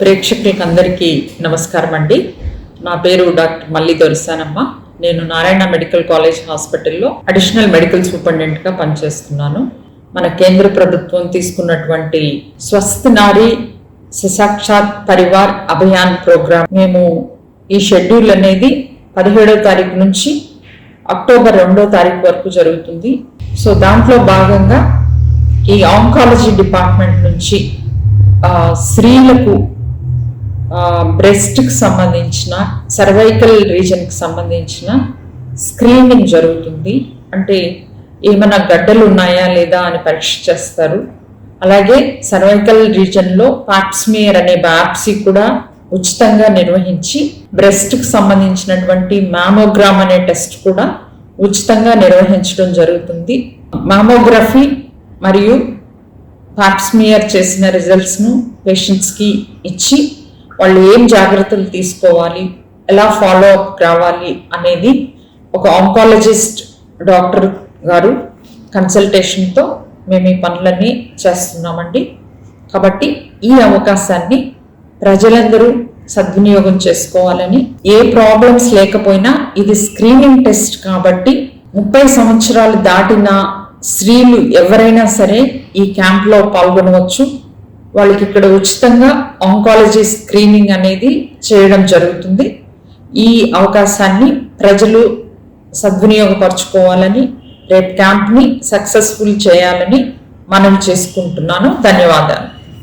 ప్రేక్షకులకు అందరికీ నమస్కారం అండి. నా పేరు డాక్టర్ మల్లి దొరసానమ్మ. నేను నారాయణ మెడికల్ కాలేజ్ హాస్పిటల్లో అడిషనల్ మెడికల్ సూపరింటెండెంట్గా పనిచేస్తున్నాను. మన కేంద్ర ప్రభుత్వం తీసుకున్నటువంటి స్వస్థ నారీ ససాక్షాత్ పరివార్ అభియాన్ ప్రోగ్రామ్ మేము ఈ షెడ్యూల్ అనేది 17వ తారీఖు నుంచి అక్టోబర్ 2వ తారీఖు వరకు జరుగుతుంది. సో దాంట్లో భాగంగా ఈ ఆంకాలజీ డిపార్ట్మెంట్ నుంచి స్త్రీలకు బ్రెస్ట్కి సంబంధించిన సర్వైకల్ రీజన్కి సంబంధించిన స్క్రీనింగ్ జరుగుతుంది. అంటే ఏమైనా గడ్డలు ఉన్నాయా లేదా అని పరీక్ష చేస్తారు. అలాగే సర్వైకల్ రీజన్లో పాప్స్మియర్ అనే బయాప్సీ కూడా ఉచితంగా నిర్వహించి బ్రెస్ట్కి సంబంధించినటువంటి మ్యామోగ్రామ్ అనే టెస్ట్ కూడా ఉచితంగా నిర్వహించడం జరుగుతుంది. మ్యామోగ్రఫీ మరియు పాప్స్మియర్ చేసిన రిజల్ట్స్ను పేషెంట్స్కి ఇచ్చి వాళ్ళు ఏం జాగ్రత్తలు తీసుకోవాలి, ఎలా ఫాలో అప్ కావాలి అనేది ఒక ఆంకాలజిస్ట్ డాక్టర్ గారు కన్సల్టేషన్తో మేము ఈ పనులన్నీ చేస్తున్నామండి. కాబట్టి ఈ అవకాశాన్ని ప్రజలందరూ సద్వినియోగం చేసుకోవాలని, ఏ ప్రాబ్లమ్స్ లేకపోయినా ఇది స్క్రీనింగ్ టెస్ట్ కాబట్టి 30 సంవత్సరాలు దాటిన స్త్రీలు ఎవరైనా సరే ఈ క్యాంప్లో పాల్గొనవచ్చు. వాళ్ళకి ఇక్కడ ఉచితంగా ఆంకాలజీ స్క్రీనింగ్ అనేది చేయడం జరుగుతుంది. ఈ అవకాశాన్ని ప్రజలు సద్వినియోగపరచుకోవాలని, రేపు క్యాంప్ని సక్సెస్ఫుల్ చేయాలని మనవి చేసుకుంటున్నాను. ధన్యవాదాలు.